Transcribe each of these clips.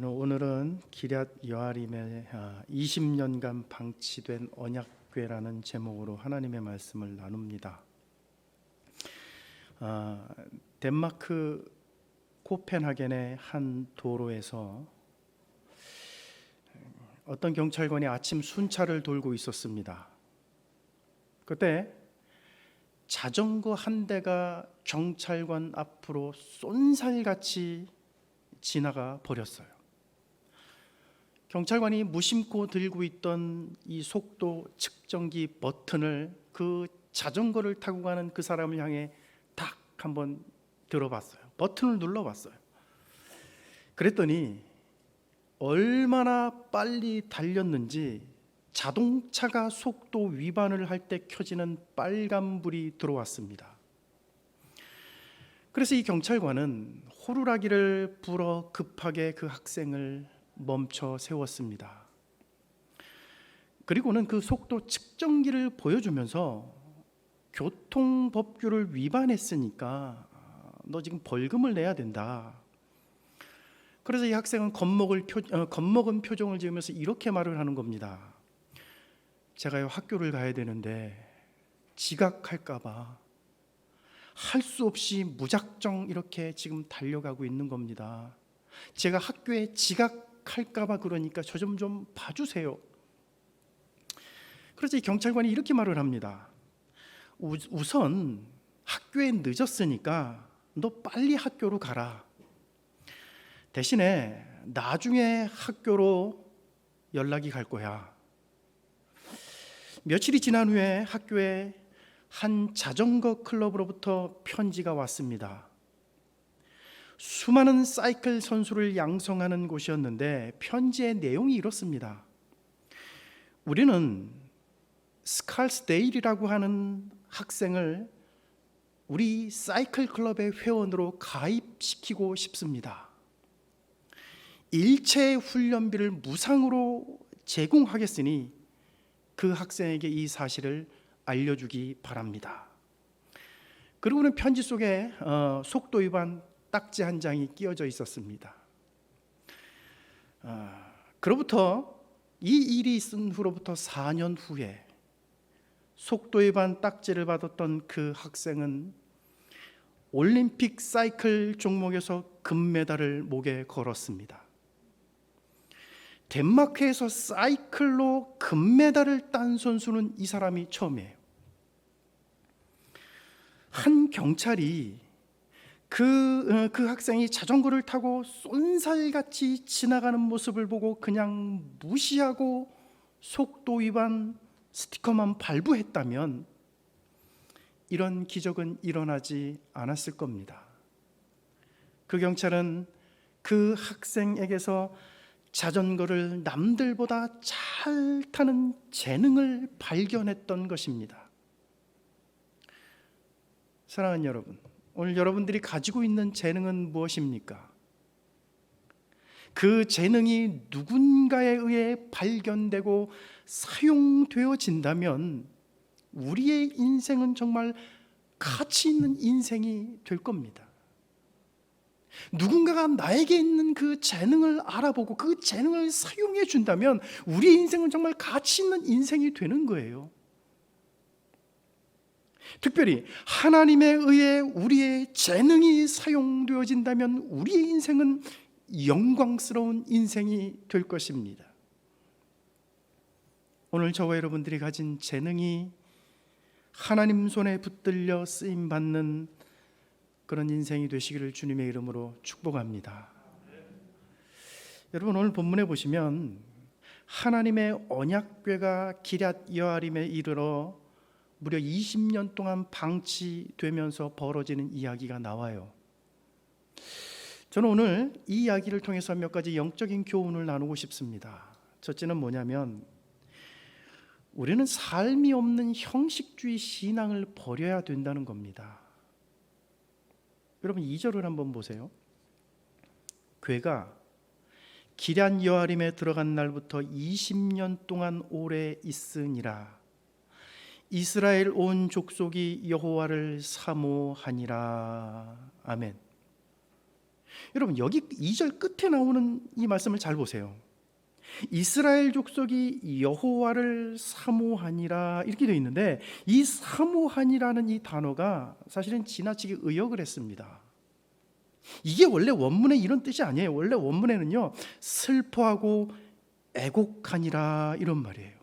오늘은 기럇 여아림의 20년간 방치된 언약궤라는 제목으로 하나님의 말씀을 나눕니다. 덴마크 코펜하겐의 한 도로에서 어떤 경찰관이 아침 순찰을 돌고 있었습니다. 그때 자전거 한 대가 경찰관 앞으로 쏜살같이 지나가 버렸어요. 경찰관이 무심코 들고 있던 이 속도 측정기 버튼을 그 자전거를 타고 가는 그 사람을 향해 딱 한번 들어봤어요. 버튼을 눌러봤어요. 그랬더니 얼마나 빨리 달렸는지 자동차가 속도 위반을 할 때 켜지는 빨간불이 들어왔습니다. 그래서 이 경찰관은 호루라기를 불어 급하게 그 학생을 멈춰 세웠습니다. 그리고는 그 속도 측정기를 보여주면서 교통법규를 위반했으니까 너 지금 벌금을 내야 된다. 그래서 이 학생은 겁먹은 표정을 지으면서 이렇게 말을 하는 겁니다. 제가요 학교를 가야 되는데 지각할까봐 할 수 없이 무작정 이렇게 지금 달려가고 있는 겁니다. 제가 학교에 지각할까봐 그러니까 저 좀 봐주세요. 그래서 이 경찰관이 이렇게 말을 합니다. 우선 학교에 늦었으니까 너 빨리 학교로 가라. 대신에 나중에 학교로 연락이 갈 거야. 며칠이 지난 후에 학교에 한 자전거 클럽으로부터 편지가 왔습니다. 수많은 사이클 선수를 양성하는 곳이었는데 편지의 내용이 이렇습니다. 우리는 스칼스데일이라고 하는 학생을 우리 사이클 클럽의 회원으로 가입시키고 싶습니다. 일체 훈련비를 무상으로 제공하겠으니 그 학생에게 이 사실을 알려주기 바랍니다. 그리고는 편지 속에 속도 위반 딱지 한 장이 끼워져 있었습니다. 그로부터 이 일이 있은 후로부터 4년 후에 속도 위반 딱지를 받았던 그 학생은 올림픽 사이클 종목에서 금메달을 목에 걸었습니다. 덴마크에서 사이클로 금메달을 딴 선수는 이 사람이 처음이에요. 한 경찰이 그 학생이 자전거를 타고 쏜살같이 지나가는 모습을 보고 그냥 무시하고 속도 위반 스티커만 발부했다면 이런 기적은 일어나지 않았을 겁니다. 그 경찰은 그 학생에게서 자전거를 남들보다 잘 타는 재능을 발견했던 것입니다. 사랑하는 여러분, 오늘 여러분들이 가지고 있는 재능은 무엇입니까? 그 재능이 누군가에 의해 발견되고 사용되어진다면 우리의 인생은 정말 가치 있는 인생이 될 겁니다. 누군가가 나에게 있는 그 재능을 알아보고 그 재능을 사용해 준다면 우리의 인생은 정말 가치 있는 인생이 되는 거예요. 특별히 하나님에 의해 우리의 재능이 사용되어진다면 우리의 인생은 영광스러운 인생이 될 것입니다. 오늘 저와 여러분들이 가진 재능이 하나님 손에 붙들려 쓰임받는 그런 인생이 되시기를 주님의 이름으로 축복합니다. 여러분, 오늘 본문에 보시면 하나님의 언약궤가 기럇 여아림에 이르러 무려 20년 동안 방치되면서 벌어지는 이야기가 나와요. 저는 오늘 이 이야기를 통해서 몇 가지 영적인 교훈을 나누고 싶습니다. 첫째는 뭐냐면 우리는 삶이 없는 형식주의 신앙을 버려야 된다는 겁니다. 여러분 2절을 한번 보세요. 궤가 기럇 여아림에 들어간 날부터 20년 동안 오래 있으니라. 이스라엘 온 족속이 여호와를 사모하니라. 아멘. 여러분 여기 2절 끝에 나오는 이 말씀을 잘 보세요. 이스라엘 족속이 여호와를 사모하니라 이렇게 되어 있는데, 이 사모하니라는 이 단어가 사실은 지나치게 의역을 했습니다. 이게 원래 원문에 이런 뜻이 아니에요. 원래 원문에는요, 슬퍼하고 애곡하니라 이런 말이에요.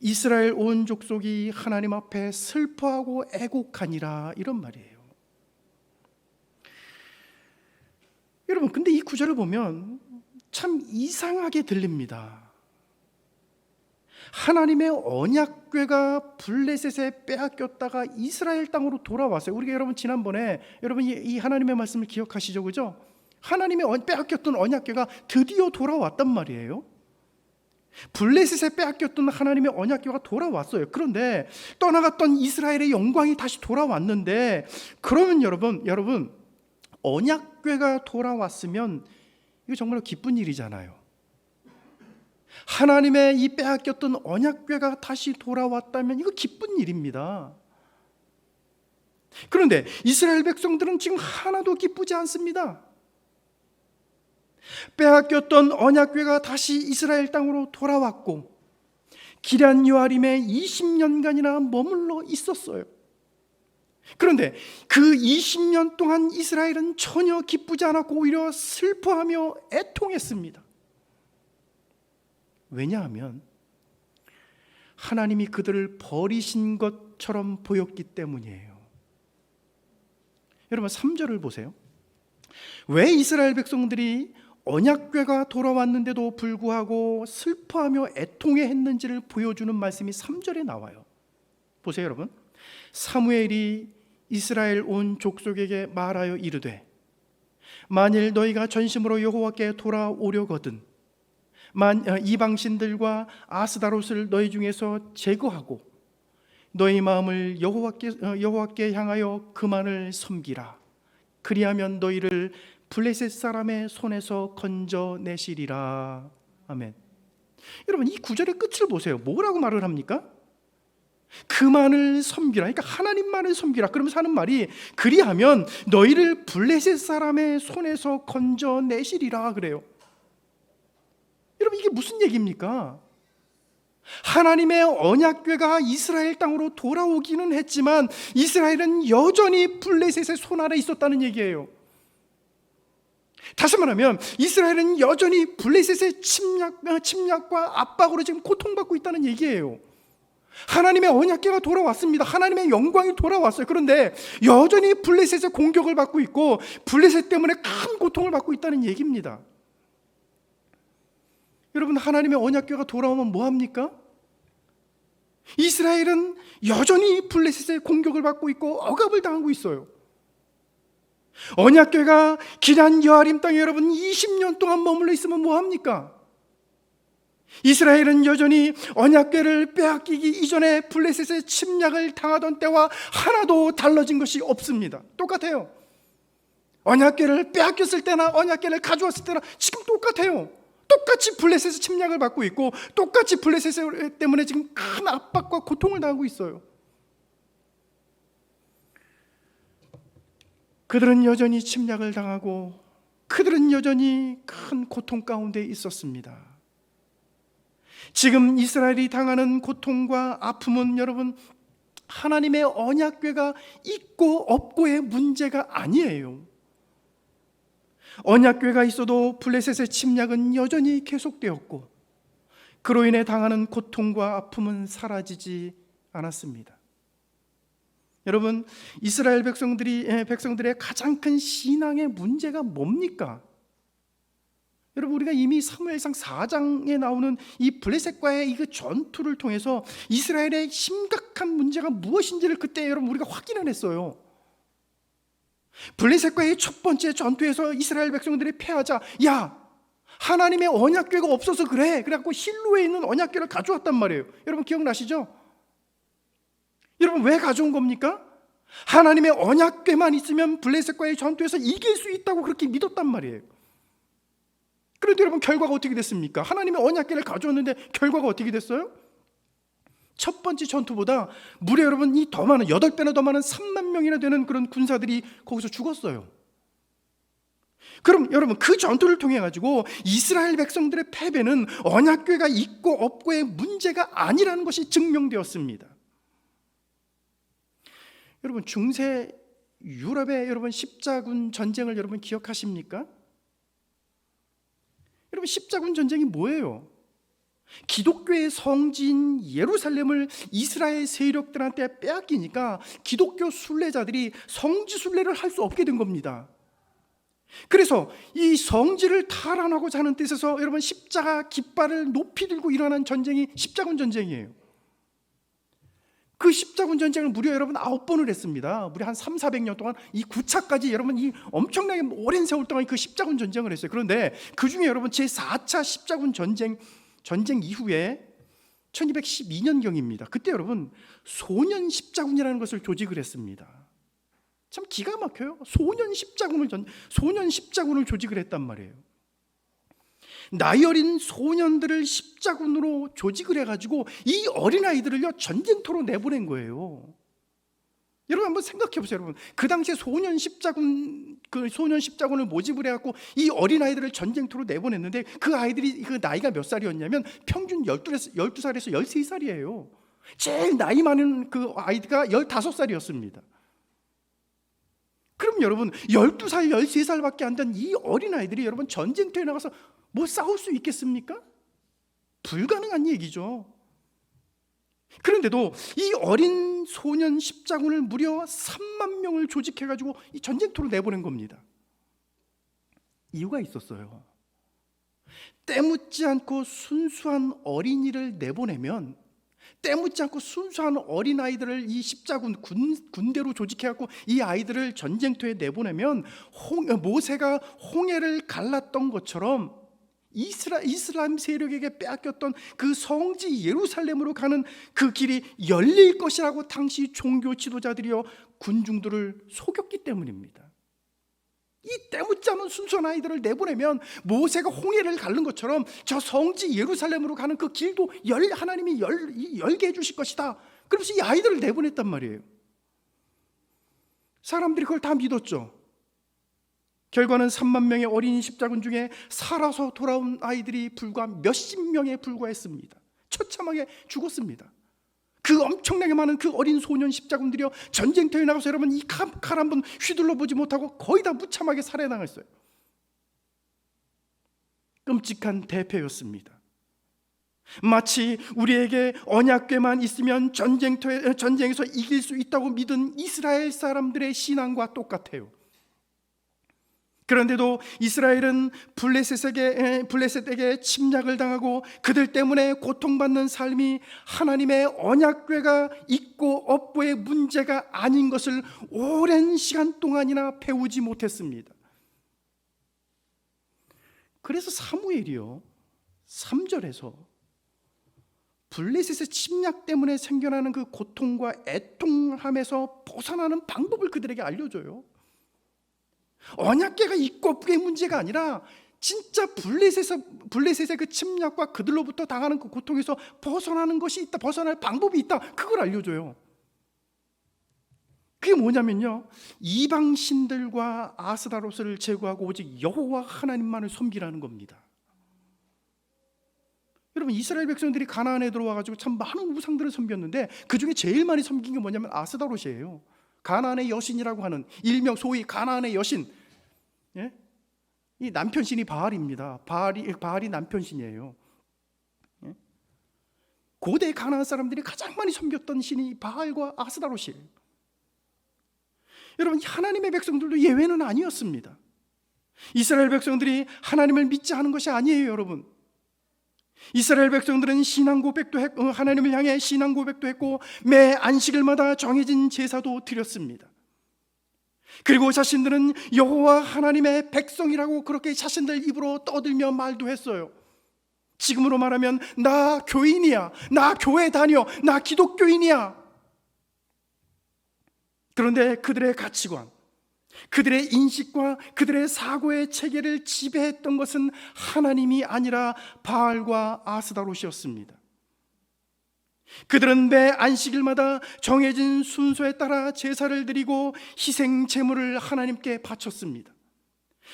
이스라엘 온 족속이 하나님 앞에 슬퍼하고 애곡하니라 이런 말이에요. 여러분, 근데 이 구절을 보면 참 이상하게 들립니다. 하나님의 언약궤가 블레셋에 빼앗겼다가 이스라엘 땅으로 돌아왔어요. 우리가 여러분 지난번에 여러분 이 하나님의 말씀을 기억하시죠, 그죠? 하나님의 빼앗겼던 언약궤가 드디어 돌아왔단 말이에요. 블레셋에 빼앗겼던 하나님의 언약궤가 돌아왔어요. 그런데 떠나갔던 이스라엘의 영광이 다시 돌아왔는데, 그러면 여러분 언약궤가 돌아왔으면 이거 정말로 기쁜 일이잖아요. 하나님의 이 빼앗겼던 언약궤가 다시 돌아왔다면 이거 기쁜 일입니다. 그런데 이스라엘 백성들은 지금 하나도 기쁘지 않습니다. 빼앗겼던 언약궤가 다시 이스라엘 땅으로 돌아왔고 기럇 여아림에 20년간이나 머물러 있었어요. 그런데 그 20년 동안 이스라엘은 전혀 기쁘지 않았고 오히려 슬퍼하며 애통했습니다. 왜냐하면 하나님이 그들을 버리신 것처럼 보였기 때문이에요. 여러분 3절을 보세요. 왜 이스라엘 백성들이 언약궤가 돌아왔는데도 불구하고 슬퍼하며 애통해했는지를 보여주는 말씀이 3절에 나와요. 보세요 여러분. 사무엘이 이스라엘 온 족속에게 말하여 이르되 만일 너희가 전심으로 여호와께 돌아오려거든 이방신들과 아스다롯을 너희 중에서 제거하고 너희 마음을 여호와께 향하여 그만을 섬기라. 그리하면 너희를 블레셋 사람의 손에서 건져내시리라. 아멘. 여러분 이 구절의 끝을 보세요. 뭐라고 말을 합니까? 그만을 섬기라. 그러니까 하나님만을 섬기라. 그러면서 하는 말이 그리하면 너희를 블레셋 사람의 손에서 건져내시리라 그래요. 여러분 이게 무슨 얘기입니까? 하나님의 언약궤가 이스라엘 땅으로 돌아오기는 했지만 이스라엘은 여전히 블레셋의 손 아래 있었다는 얘기예요. 다시 말하면 이스라엘은 여전히 블레셋의 침략과 압박으로 지금 고통받고 있다는 얘기예요. 하나님의 언약궤가 돌아왔습니다. 하나님의 영광이 돌아왔어요. 그런데 여전히 블레셋의 공격을 받고 있고 블레셋 때문에 큰 고통을 받고 있다는 얘기입니다. 여러분 하나님의 언약궤가 돌아오면 뭐합니까? 이스라엘은 여전히 블레셋의 공격을 받고 있고 억압을 당하고 있어요. 언약궤가 기럇 여아림 땅에 여러분 20년 동안 머물러 있으면 뭐합니까? 이스라엘은 여전히 언약궤를 빼앗기기 이전에 블레셋의 침략을 당하던 때와 하나도 달라진 것이 없습니다. 똑같아요. 언약궤를 빼앗겼을 때나 언약궤를 가져왔을 때나 지금 똑같아요. 똑같이 블레셋의 침략을 받고 있고 똑같이 블레셋 때문에 지금 큰 압박과 고통을 당하고 있어요. 그들은 여전히 침략을 당하고 그들은 여전히 큰 고통 가운데 있었습니다. 지금 이스라엘이 당하는 고통과 아픔은 여러분 하나님의 언약궤가 있고 없고의 문제가 아니에요. 언약궤가 있어도 블레셋의 침략은 여전히 계속되었고 그로 인해 당하는 고통과 아픔은 사라지지 않았습니다. 여러분 이스라엘 백성들의 가장 큰 신앙의 문제가 뭡니까? 여러분 우리가 이미 사무엘상 4장에 나오는 이 블레셋과의 이 전투를 통해서 이스라엘의 심각한 문제가 무엇인지를 그때 여러분 우리가 확인을 했어요. 블레셋과의 첫 번째 전투에서 이스라엘 백성들이 패하자 하나님의 언약궤가 없어서 그래갖고 실로에 있는 언약궤를 가져왔단 말이에요. 여러분 기억나시죠? 여러분 왜 가져온 겁니까? 하나님의 언약궤만 있으면 블레셋과의 전투에서 이길 수 있다고 그렇게 믿었단 말이에요. 그런데 여러분 결과가 어떻게 됐습니까? 하나님의 언약궤를 가져왔는데 결과가 어떻게 됐어요? 첫 번째 전투보다 무려 여러분 이 더 많은 8배나 더 많은 3만 명이나 되는 그런 군사들이 거기서 죽었어요. 그럼 여러분, 그 전투를 통해 가지고 이스라엘 백성들의 패배는 언약궤가 있고 없고의 문제가 아니라는 것이 증명되었습니다. 여러분, 중세 유럽의 여러분 십자군 전쟁을 여러분 기억하십니까? 여러분, 십자군 전쟁이 뭐예요? 기독교의 성지인 예루살렘을 이스라엘 세력들한테 빼앗기니까 기독교 순례자들이 성지 순례를 할 수 없게 된 겁니다. 그래서 이 성지를 탈환하고자 하는 뜻에서 여러분, 십자가 깃발을 높이 들고 일어난 전쟁이 십자군 전쟁이에요. 그 십자군 전쟁을 무려 여러분 9번을 했습니다. 무려 한 300~400년 동안 이 9차까지 여러분 이 엄청나게 오랜 세월 동안 그 십자군 전쟁을 했어요. 그런데 그 중에 여러분 제4차 십자군 전쟁 이후에 1212년경입니다. 그때 여러분 소년 십자군이라는 것을 조직을 했습니다. 참 기가 막혀요. 소년 십자군을 조직을 했단 말이에요. 나이 어린 소년들을 십자군으로 조직을 해가지고 이 어린아이들을요 전쟁터로 내보낸 거예요. 여러분 한번 생각해 보세요. 여러분, 그 당시에 소년 십자군을 모집을 해갖고 이 어린아이들을 전쟁터로 내보냈는데 그 아이들이 그 나이가 몇 살이었냐면 평균 12살에서 13살이에요. 제일 나이 많은 그 아이가 15살이었습니다. 그럼 여러분 12살, 13살밖에 안 된 이 어린아이들이 여러분 전쟁터에 나가서 뭐 싸울 수 있겠습니까? 불가능한 얘기죠. 그런데도 이 어린 소년 십자군을 무려 3만 명을 조직해가지고 이 전쟁터로 내보낸 겁니다. 이유가 있었어요. 때묻지 않고 순수한 어린이를 내보내면, 때묻지 않고 순수한 어린아이들을 이 십자군 군대로 조직해갖고 이 아이들을 전쟁터에 내보내면 모세가 홍해를 갈랐던 것처럼 이슬람 세력에게 빼앗겼던 그 성지 예루살렘으로 가는 그 길이 열릴 것이라고 당시 종교 지도자들이요 군중들을 속였기 때문입니다. 이 때묻지 않은 순수한 아이들을 내보내면 모세가 홍해를 가른 것처럼 저 성지 예루살렘으로 가는 그 길도 하나님이 열게 해주실 것이다. 그래서 이 아이들을 내보냈단 말이에요. 사람들이 그걸 다 믿었죠. 결과는 3만 명의 어린이 십자군 중에 살아서 돌아온 아이들이 불과 몇십 명에 불과했습니다. 처참하게 죽었습니다. 그 엄청나게 많은 그 어린 소년 십자군들이요 전쟁터에 나가서 여러분 이 칼 한 번 휘둘러 보지 못하고 거의 다 무참하게 살해당했어요. 끔찍한 대패였습니다. 마치 우리에게 언약궤만 있으면 전쟁에서 이길 수 있다고 믿은 이스라엘 사람들의 신앙과 똑같아요. 그런데도 이스라엘은 블레셋에게 침략을 당하고 그들 때문에 고통받는 삶이 하나님의 언약궤가 있고 없고의 문제가 아닌 것을 오랜 시간 동안이나 배우지 못했습니다. 그래서 사무엘이요 3절에서 블레셋의 침략 때문에 생겨나는 그 고통과 애통함에서 벗어나는 방법을 그들에게 알려줘요. 언약궤가 있고 없고의 문제가 아니라 진짜 블레셋의 그 침략과 그들로부터 당하는 그 고통에서 벗어나는 것이 있다, 벗어날 방법이 있다, 그걸 알려줘요. 그게 뭐냐면요 이방 신들과 아스다로스를 제거하고 오직 여호와 하나님만을 섬기라는 겁니다. 여러분 이스라엘 백성들이 가나안에 들어와가지고 참 많은 우상들을 섬겼는데 그 중에 제일 많이 섬긴 게 뭐냐면 아스다롯이에요. 가나안의 여신이라고 하는 일명 소위 가나안의 여신, 예? 이 남편신이 바알입니다. 바알이 남편신이에요. 예? 고대 가나안 사람들이 가장 많이 섬겼던 신이 바알과 아스다롯이에요. 여러분 하나님의 백성들도 예외는 아니었습니다. 이스라엘 백성들이 하나님을 믿지 않은 것이 아니에요. 여러분 이스라엘 백성들은 신앙 고백도 했고 하나님을 향해 신앙 고백도 했고 매 안식일마다 정해진 제사도 드렸습니다. 그리고 자신들은 여호와 하나님의 백성이라고 그렇게 자신들 입으로 떠들며 말도 했어요. 지금으로 말하면 나 교인이야, 나 교회 다녀, 나 기독교인이야. 그런데 그들의 가치관, 그들의 인식과 그들의 사고의 체계를 지배했던 것은 하나님이 아니라 바알과 아스다롯이었습니다. 그들은 매 안식일마다 정해진 순서에 따라 제사를 드리고 희생 제물을 하나님께 바쳤습니다.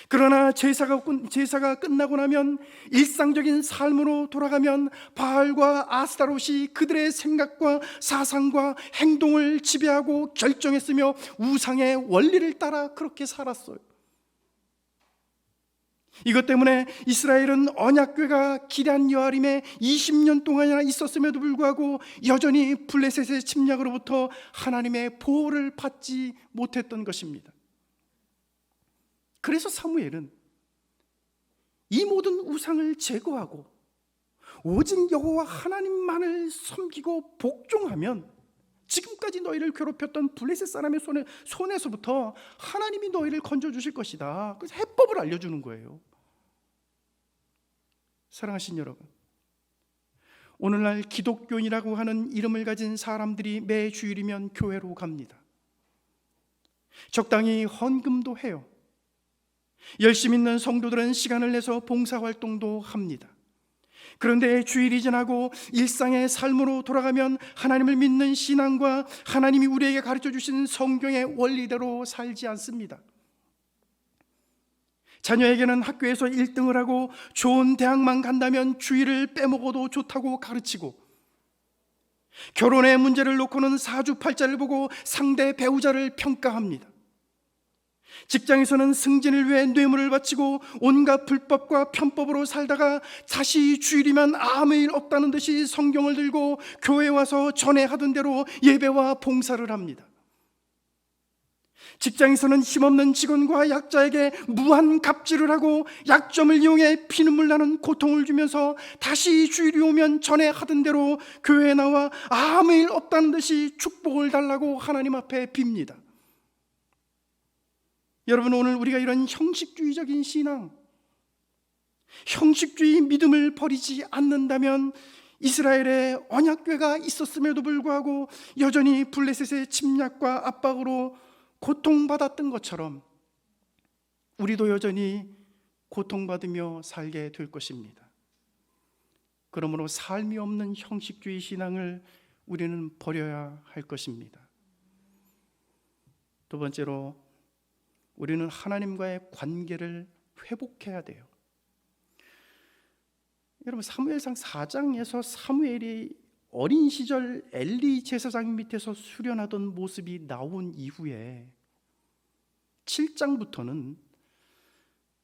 그러나 제사가 끝나고 나면 일상적인 삶으로 돌아가면 바알과 아스타롯이 그들의 생각과 사상과 행동을 지배하고 결정했으며 우상의 원리를 따라 그렇게 살았어요. 이것 때문에 이스라엘은 언약궤가 기럇 여아림에 20년 동안이나 있었음에도 불구하고 여전히 블레셋의 침략으로부터 하나님의 보호를 받지 못했던 것입니다. 그래서 사무엘은 이 모든 우상을 제거하고 오직 여호와 하나님만을 섬기고 복종하면 지금까지 너희를 괴롭혔던 블레셋 사람의 손에서부터 하나님이 너희를 건져주실 것이다. 그래서 해법을 알려주는 거예요. 사랑하신 여러분, 오늘날 기독교인이라고 하는 이름을 가진 사람들이 매 주일이면 교회로 갑니다. 적당히 헌금도 해요. 열심 있는 성도들은 시간을 내서 봉사활동도 합니다. 그런데 주일이 지나고 일상의 삶으로 돌아가면 하나님을 믿는 신앙과 하나님이 우리에게 가르쳐 주신 성경의 원리대로 살지 않습니다. 자녀에게는 학교에서 1등을 하고 좋은 대학만 간다면 주일을 빼먹어도 좋다고 가르치고, 결혼의 문제를 놓고는 사주팔자를 보고 상대 배우자를 평가합니다. 직장에서는 승진을 위해 뇌물을 바치고 온갖 불법과 편법으로 살다가 다시 주일이면 아무 일 없다는 듯이 성경을 들고 교회에 와서 전에 하던 대로 예배와 봉사를 합니다. 직장에서는 힘없는 직원과 약자에게 무한 갑질을 하고 약점을 이용해 피눈물 나는 고통을 주면서 다시 주일이 오면 전에 하던 대로 교회에 나와 아무 일 없다는 듯이 축복을 달라고 하나님 앞에 빕니다. 여러분, 오늘 우리가 이런 형식주의적인 신앙, 형식주의 믿음을 버리지 않는다면 이스라엘의 언약궤가 있었음에도 불구하고 여전히 블레셋의 침략과 압박으로 고통받았던 것처럼 우리도 여전히 고통받으며 살게 될 것입니다. 그러므로 삶이 없는 형식주의 신앙을 우리는 버려야 할 것입니다. 두 번째로, 우리는 하나님과의 관계를 회복해야 돼요. 여러분, 사무엘상 4장에서 사무엘이 어린 시절 엘리 제사장 밑에서 수련하던 모습이 나온 이후에 7장부터는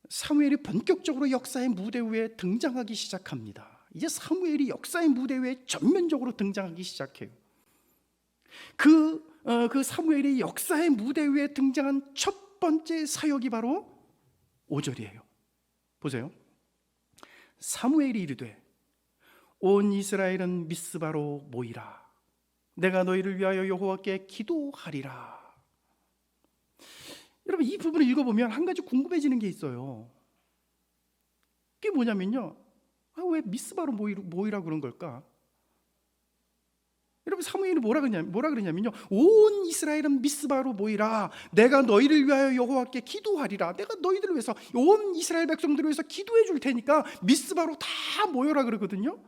사무엘이 본격적으로 역사의 무대 위에 등장하기 시작합니다. 이제 사무엘이 역사의 무대 위에 전면적으로 등장하기 시작해요. 그 사무엘이 역사의 무대 위에 등장한 첫 번째 사역이 바로 5절이에요. 보세요. 사무엘이 이르되 온 이스라엘은 미스바로 모이라. 내가 너희를 위하여 여호와께 기도하리라. 여러분, 이 부분을 읽어보면 한 가지 궁금해지는 게 있어요. 그게 뭐냐면요, 왜 미스바로 모이라 그런 걸까? 여러분, 사무엘이 뭐라 그러냐면요, 온 이스라엘은 미스바로 모이라. 내가 너희를 위하여 여호와께 기도하리라. 내가 너희들을 위해서, 온 이스라엘 백성들을 위해서 기도해 줄 테니까 미스바로 다 모여라 그러거든요.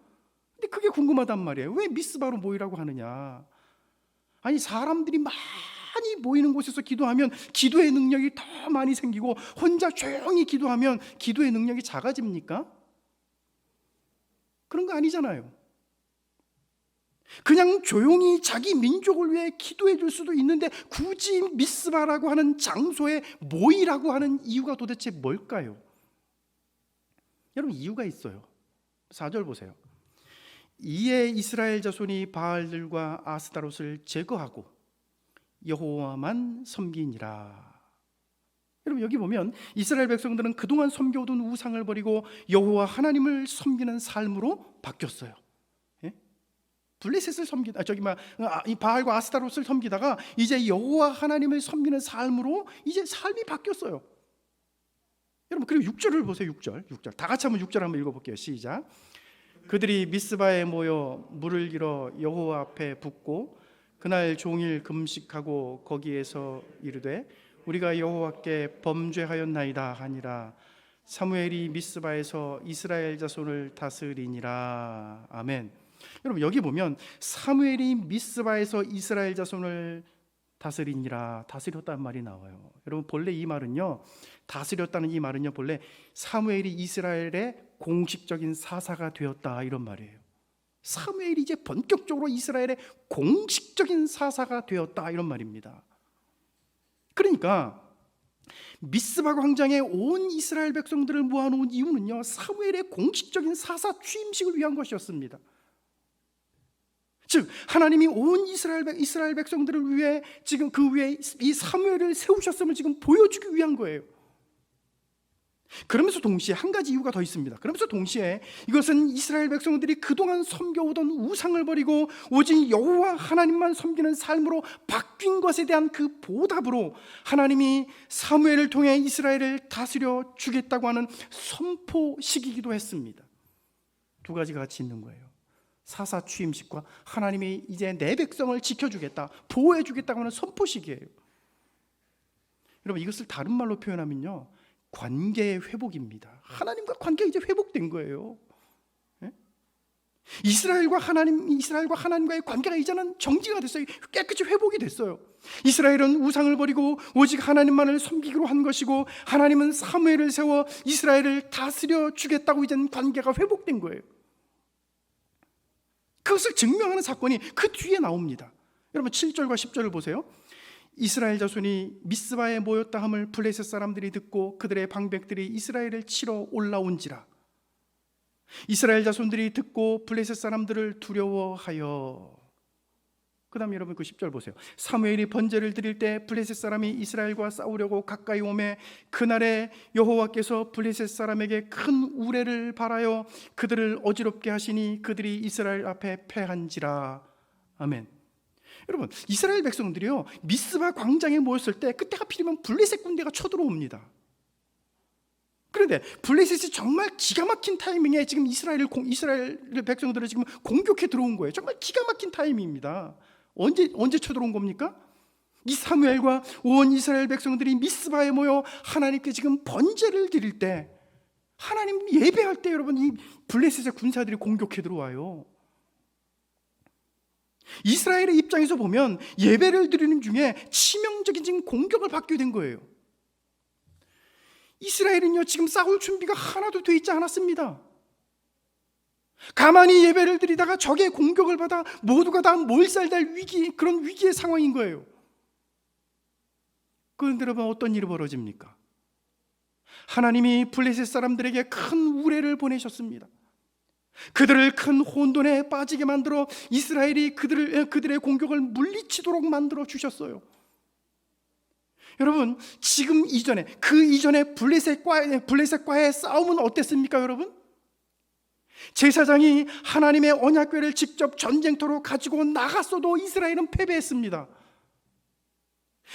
근데 그게 궁금하단 말이에요. 왜 미스바로 모이라고 하느냐? 아니, 사람들이 많이 모이는 곳에서 기도하면 기도의 능력이 더 많이 생기고 혼자 조용히 기도하면 기도의 능력이 작아집니까? 그런 거 아니잖아요. 그냥 조용히 자기 민족을 위해 기도해 줄 수도 있는데 굳이 미스바라고 하는 장소에 모이라고 하는 이유가 도대체 뭘까요? 여러분, 이유가 있어요. 4절 보세요. 이에 이스라엘 자손이 바알들과 아스타롯을 제거하고 여호와만 섬기니라. 여러분, 여기 보면 이스라엘 백성들은 그동안 섬겨오던 우상을 버리고 여호와 하나님을 섬기는 삶으로 바뀌었어요. 블레셋을 이 바알과 아스타롯을 섬기다가 이제 여호와 하나님을 섬기는 삶으로 이제 삶이 바뀌었어요. 여러분, 그리고 6절을 보세요. 6절 다 같이 한번 6절 한번 읽어볼게요. 시작. 그들이 미스바에 모여 물을 길어 여호와 앞에 붓고 그날 종일 금식하고 거기에서 이르되 우리가 여호와께 범죄하였나이다 하니라. 사무엘이 미스바에서 이스라엘 자손을 다스리니라. 아멘. 여러분, 여기 보면 사무엘이 미스바에서 이스라엘 자손을 다스리니라, 다스렸다는 말이 나와요. 여러분, 본래 이 말은요, 다스렸다는 이 말은요, 본래 사무엘이 이스라엘의 공식적인 사사가 되었다, 이런 말이에요. 사무엘이 이제 본격적으로 이스라엘의 공식적인 사사가 되었다, 이런 말입니다. 그러니까 미스바 광장에 온 이스라엘 백성들을 모아놓은 이유는요, 사무엘의 공식적인 사사 취임식을 위한 것이었습니다. 즉 하나님이 온 이스라엘 백성들을 위해 지금 그 위에 이 사무엘을 세우셨음을 지금 보여주기 위한 거예요. 그러면서 동시에 한 가지 이유가 더 있습니다. 그러면서 동시에 이것은 이스라엘 백성들이 그동안 섬겨오던 우상을 버리고 오직 여호와 하나님만 섬기는 삶으로 바뀐 것에 대한 그 보답으로 하나님이 사무엘을 통해 이스라엘을 다스려 주겠다고 하는 선포식이기도 했습니다. 두 가지가 같이 있는 거예요. 사사 취임식과 하나님이 이제 내 백성을 지켜주겠다, 보호해주겠다고 하는 선포식이에요. 여러분, 이것을 다른 말로 표현하면요, 관계의 회복입니다. 하나님과 관계가 이제 회복된 거예요. 예? 이스라엘과 하나님과의 관계가 이제는 정지가 됐어요. 깨끗이 회복이 됐어요. 이스라엘은 우상을 버리고 오직 하나님만을 섬기기로 한 것이고, 하나님은 사무엘을 세워 이스라엘을 다스려 주겠다고 이제는 관계가 회복된 거예요. 그것을 증명하는 사건이 그 뒤에 나옵니다. 여러분, 7절과 10절을 보세요. 이스라엘 자손이 미스바에 모였다 함을 블레셋 사람들이 듣고 그들의 방백들이 이스라엘을 치러 올라온지라. 이스라엘 자손들이 듣고 블레셋 사람들을 두려워하여. 그 다음에 여러분 그 10절 보세요. 사무엘이 번제를 드릴 때 블레셋 사람이 이스라엘과 싸우려고 가까이 오매 그날에 여호와께서 블레셋 사람에게 큰 우레를 발하여 그들을 어지럽게 하시니 그들이 이스라엘 앞에 패한지라. 아멘. 여러분, 이스라엘 백성들이요, 미스바 광장에 모였을 때 그때 하필이면 블레셋 군대가 쳐들어옵니다. 그런데 블레셋이 정말 기가 막힌 타이밍에 지금 이스라엘 백성들을 지금 공격해 들어온 거예요. 정말 기가 막힌 타이밍입니다. 언제 쳐들어온 겁니까? 이 사무엘과 온 이스라엘 백성들이 미스바에 모여 하나님께 지금 번제를 드릴 때, 하나님 예배할 때 여러분, 이 블레셋의 군사들이 공격해 들어와요. 이스라엘의 입장에서 보면 예배를 드리는 중에 치명적인 지금 공격을 받게 된 거예요. 이스라엘은요, 지금 싸울 준비가 하나도 돼 있지 않았습니다. 가만히 예배를 드리다가 적의 공격을 받아 모두가 다 몰살될 그런 위기의 상황인 거예요. 그런데 여러분, 어떤 일이 벌어집니까? 하나님이 블레셋 사람들에게 큰 우레를 보내셨습니다. 그들을 큰 혼돈에 빠지게 만들어 이스라엘이 그들의 공격을 물리치도록 만들어 주셨어요. 여러분, 지금 그 이전에 블레셋과의 싸움은 어땠습니까, 여러분? 제사장이 하나님의 언약궤를 직접 전쟁터로 가지고 나갔어도 이스라엘은 패배했습니다.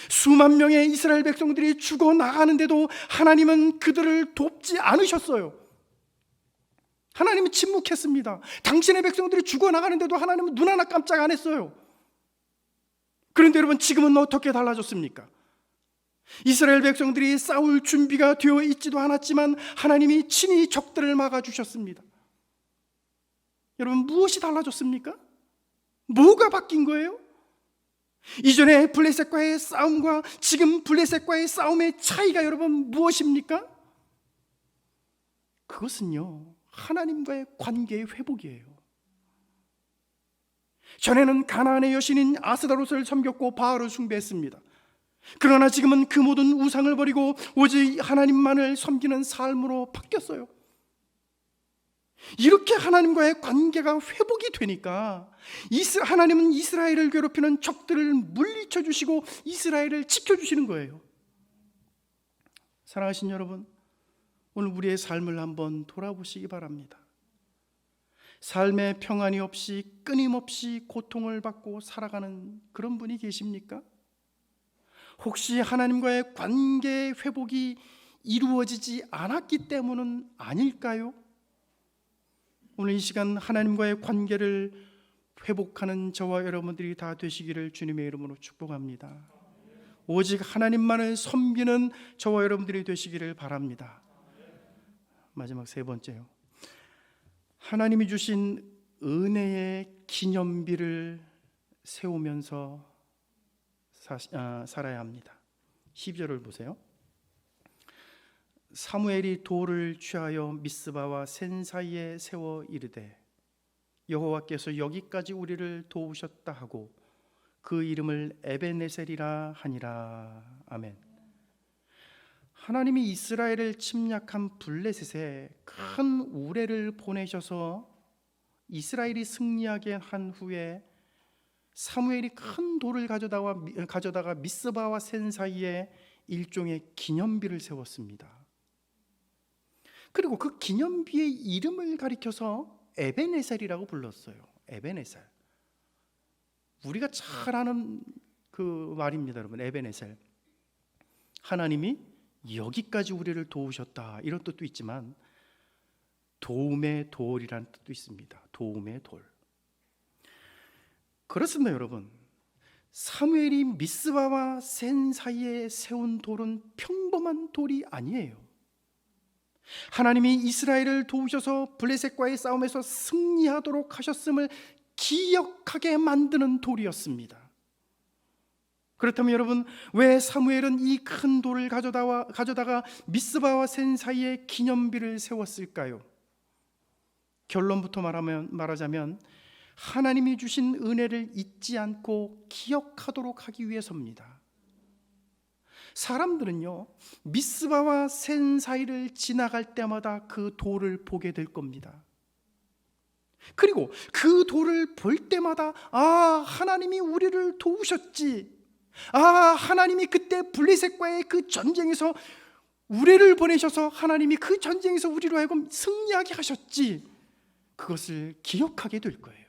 수만 명의 이스라엘 백성들이 죽어 나가는데도 하나님은 그들을 돕지 않으셨어요. 하나님은 침묵했습니다. 당신의 백성들이 죽어 나가는데도 하나님은 눈 하나 깜짝 안 했어요. 그런데 여러분, 지금은 어떻게 달라졌습니까? 이스라엘 백성들이 싸울 준비가 되어 있지도 않았지만 하나님이 친히 적들을 막아주셨습니다. 여러분, 무엇이 달라졌습니까? 뭐가 바뀐 거예요? 이전에 블레셋과의 싸움과 지금 블레셋과의 싸움의 차이가 여러분 무엇입니까? 그것은요, 하나님과의 관계의 회복이에요. 전에는 가나안의 여신인 아스다롯을 섬겼고 바알을 숭배했습니다. 그러나 지금은 그 모든 우상을 버리고 오직 하나님만을 섬기는 삶으로 바뀌었어요. 이렇게 하나님과의 관계가 회복이 되니까 하나님은 이스라엘을 괴롭히는 적들을 물리쳐 주시고 이스라엘을 지켜주시는 거예요. 사랑하신 여러분, 오늘 우리의 삶을 한번 돌아보시기 바랍니다. 삶에 평안이 없이 끊임없이 고통을 받고 살아가는 그런 분이 계십니까? 혹시 하나님과의 관계 회복이 이루어지지 않았기 때문은 아닐까요? 오늘 이 시간 하나님과의 관계를 회복하는 저와 여러분들이 다 되시기를 주님의 이름으로 축복합니다. 오직 하나님만을 섬기는 저와 여러분들이 되시기를 바랍니다. 마지막 세 번째요. 하나님이 주신 은혜의 기념비를 세우면서 살아야 합니다. 12절을 보세요. 사무엘이 돌을 취하여 미스바와 센 사이에 세워 이르되 여호와께서 여기까지 우리를 도우셨다 하고 그 이름을 에베네셀이라 하니라. 아멘. 하나님이 이스라엘을 침략한 블레셋에 큰 우레를 보내셔서 이스라엘이 승리하게 한 후에 사무엘이 큰 돌을 가져다가 미스바와 센 사이에 일종의 기념비를 세웠습니다. 그리고 그 기념비의 이름을 가리켜서 에베네셀이라고 불렀어요. 에베네셀. 우리가 잘 아는 그 말입니다, 여러분. 에베네셀. 하나님이 여기까지 우리를 도우셨다, 이런 뜻도 있지만 도움의 돌이라는 뜻도 있습니다. 도움의 돌. 그렇습니다, 여러분. 사무엘이 미스바와 센 사이에 세운 돌은 평범한 돌이 아니에요. 하나님이 이스라엘을 도우셔서 블레셋과의 싸움에서 승리하도록 하셨음을 기억하게 만드는 돌이었습니다. 그렇다면 여러분, 왜 사무엘은 이 큰 돌을 가져다가 미스바와 센 사이에 기념비를 세웠을까요? 결론부터 말하자면 하나님이 주신 은혜를 잊지 않고 기억하도록 하기 위해서입니다. 사람들은요, 미스바와 센 사이를 지나갈 때마다 그 돌을 보게 될 겁니다. 그리고 그 돌을 볼 때마다 하나님이 우리를 도우셨지, 하나님이 그때 블레셋과의 그 전쟁에서 우리를 보내셔서 하나님이 그 전쟁에서 우리로 하여금 승리하게 하셨지, 그것을 기억하게 될 거예요.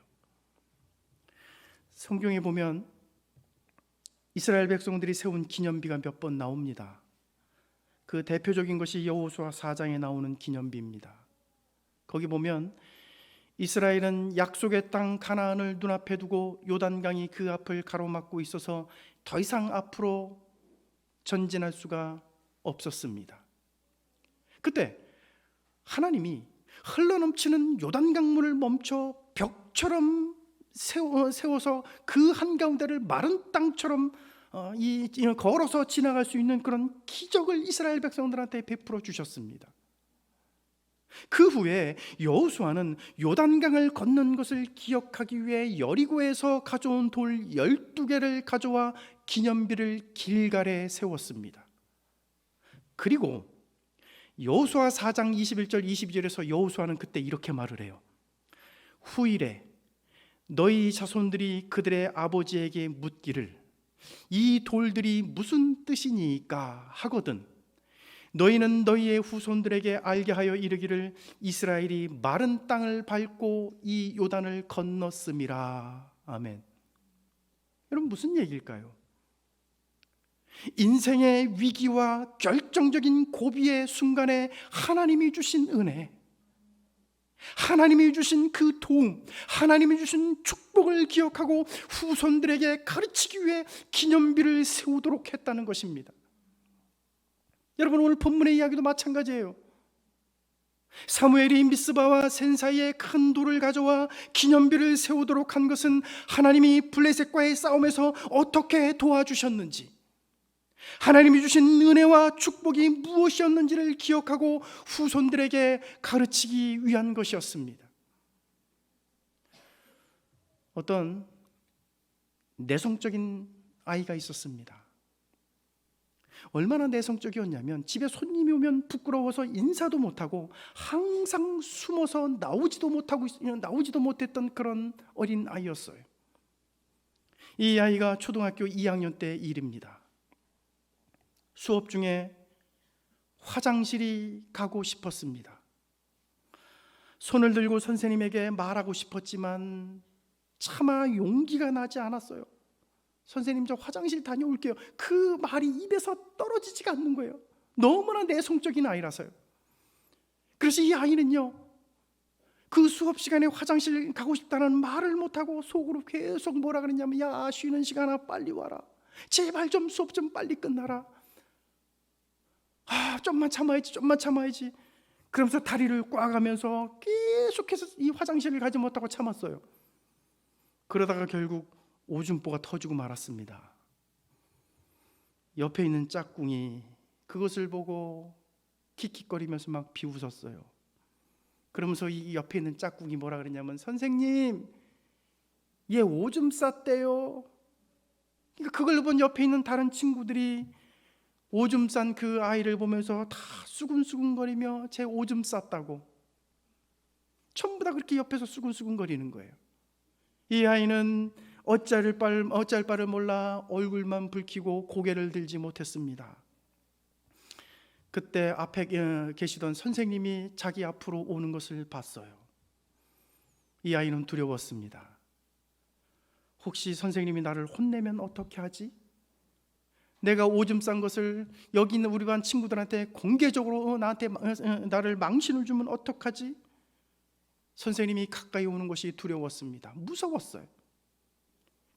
성경에 보면 이스라엘 백성들이 세운 기념비가 몇 번 나옵니다. 그 대표적인 것이 여호수아 4장에 나오는 기념비입니다. 거기 보면 이스라엘은 약속의 땅 가나안을 눈앞에 두고 요단강이 그 앞을 가로막고 있어서 더 이상 앞으로 전진할 수가 없었습니다. 그때 하나님이 흘러넘치는 요단강물을 멈춰 벽처럼 세워서 그 한가운데를 마른 땅처럼 걸어서 지나갈 수 있는 그런 기적을 이스라엘 백성들한테 베풀어 주셨습니다. 그 후에 여호수아는 요단강을 건넌 것을 기억하기 위해 여리고에서 가져온 돌 12개를 가져와 기념비를 길갈에 세웠습니다. 그리고 여호수아 4장 21절 22절에서 여호수아는 그때 이렇게 말을 해요. 후일에 너희 자손들이 그들의 아버지에게 묻기를 이 돌들이 무슨 뜻이니까 하거든 너희는 너희의 후손들에게 알게 하여 이르기를 이스라엘이 마른 땅을 밟고 이 요단을 건넜음이라. 아멘. 여러분, 무슨 얘기일까요? 인생의 위기와 결정적인 고비의 순간에 하나님이 주신 은혜, 하나님이 주신 그 도움, 하나님이 주신 축복을 기억하고 후손들에게 가르치기 위해 기념비를 세우도록 했다는 것입니다. 여러분, 오늘 본문의 이야기도 마찬가지예요. 사무엘이 미스바와 센 사이에 큰 돌을 가져와 기념비를 세우도록 한 것은 하나님이 블레셋과의 싸움에서 어떻게 도와주셨는지, 하나님이 주신 은혜와 축복이 무엇이었는지를 기억하고 후손들에게 가르치기 위한 것이었습니다. 어떤 내성적인 아이가 있었습니다. 얼마나 내성적이었냐면 집에 손님이 오면 부끄러워서 인사도 못하고 항상 숨어서 나오지도 못했던 그런 어린 아이였어요. 이 아이가 초등학교 2학년 때 일입니다. 수업 중에 화장실이 가고 싶었습니다. 손을 들고 선생님에게 말하고 싶었지만 차마 용기가 나지 않았어요. 선생님, 저 화장실 다녀올게요. 그 말이 입에서 떨어지지가 않는 거예요. 너무나 내성적인 아이라서요. 그래서 이 아이는요, 그 수업 시간에 화장실 가고 싶다는 말을 못하고 속으로 계속 뭐라 그랬냐면, 야, 쉬는 시간아 빨리 와라, 제발 좀 수업 좀 빨리 끝나라, 좀만 참아야지. 그러면서 다리를 꽉 하면서 계속해서 이 화장실을 가지 못하고 참았어요. 그러다가 결국 오줌보가 터지고 말았습니다. 옆에 있는 짝꿍이 그것을 보고 킥킥거리면서 막 비웃었어요. 그러면서 이 옆에 있는 짝꿍이 뭐라 그랬냐면, 선생님, 얘 오줌 쌌대요. 그러니까 그걸 본 옆에 있는 다른 친구들이 오줌 싼 그 아이를 보면서 다 수근수근거리며 제 오줌 쌌다고 전부 다 그렇게 옆에서 수근수근거리는 거예요. 이 아이는 어찌할 바를 몰라 얼굴만 붉히고 고개를 들지 못했습니다. 그때 앞에 계시던 선생님이 자기 앞으로 오는 것을 봤어요. 이 아이는 두려웠습니다. 혹시 선생님이 나를 혼내면 어떻게 하지? 내가 오줌 싼 것을 여기 있는 우리 반 친구들한테 공개적으로 나를 망신을 주면 어떡하지? 선생님이 가까이 오는 것이 두려웠습니다. 무서웠어요.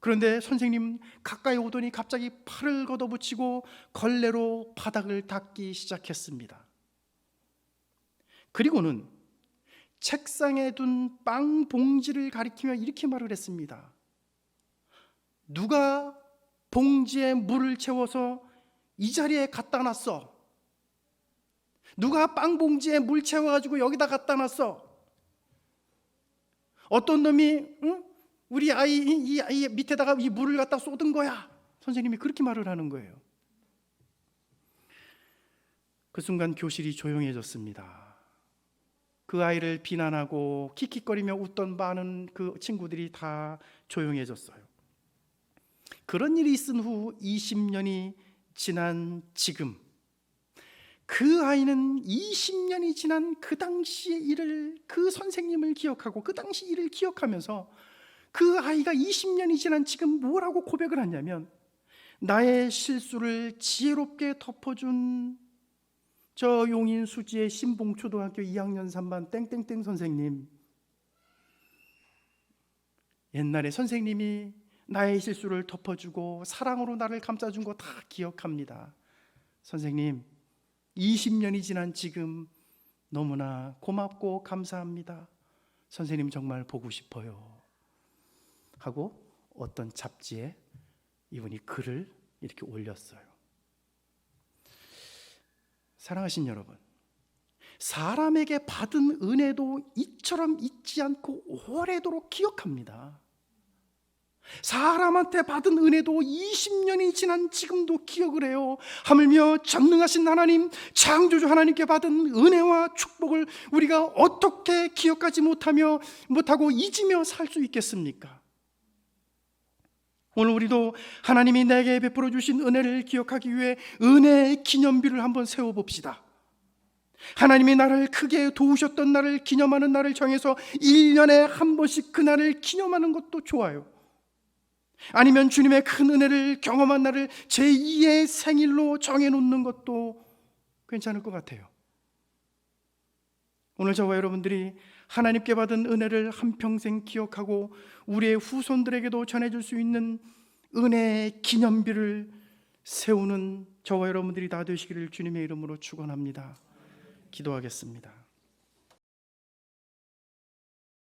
그런데 선생님 가까이 오더니 갑자기 팔을 걷어붙이고 걸레로 바닥을 닦기 시작했습니다. 그리고는 책상에 둔 빵 봉지를 가리키며 이렇게 말을 했습니다. 누가 봉지에 물을 채워서 이 자리에 갖다 놨어? 누가 빵 봉지에 물 채워가지고 여기다 갖다 놨어? 어떤 놈이 우리 이 아이 밑에다가 이 물을 갖다 쏟은 거야. 선생님이 그렇게 말을 하는 거예요. 그 순간 교실이 조용해졌습니다. 그 아이를 비난하고 킥킥거리며 웃던 많은 그 친구들이 다 조용해졌어요. 그런 일이 있은 후 20년이 지난 지금, 그 아이는 20년이 지난 그 당시의 일을, 그 선생님을 기억하고 그 당시 일을 기억하면서 그 아이가 20년이 지난 지금 뭐라고 고백을 하냐면, 나의 실수를 지혜롭게 덮어준 저 용인 수지의 신봉초등학교 2학년 3반 땡땡땡 선생님, 옛날에 선생님이 나의 실수를 덮어주고 사랑으로 나를 감싸준 거 다 기억합니다. 선생님, 20년이 지난 지금 너무나 고맙고 감사합니다. 선생님 정말 보고 싶어요. 하고 어떤 잡지에 이분이 글을 이렇게 올렸어요. 사랑하신 여러분, 사람에게 받은 은혜도 이처럼 잊지 않고 오래도록 기억합니다. 사람한테 받은 은혜도 20년이 지난 지금도 기억을 해요. 하물며 전능하신 하나님, 창조주 하나님께 받은 은혜와 축복을 우리가 어떻게 기억하지 못하고 잊으며 살 수 있겠습니까? 오늘 우리도 하나님이 내게 베풀어 주신 은혜를 기억하기 위해 은혜의 기념비를 한번 세워봅시다. 하나님이 나를 크게 도우셨던 날을 기념하는 날을 정해서 1년에 한 번씩 그 날을 기념하는 것도 좋아요. 아니면 주님의 큰 은혜를 경험한 날을 제2의 생일로 정해놓는 것도 괜찮을 것 같아요. 오늘 저와 여러분들이 하나님께 받은 은혜를 한평생 기억하고 우리의 후손들에게도 전해줄 수 있는 은혜의 기념비를 세우는 저와 여러분들이 다 되시기를 주님의 이름으로 축원합니다. 기도하겠습니다.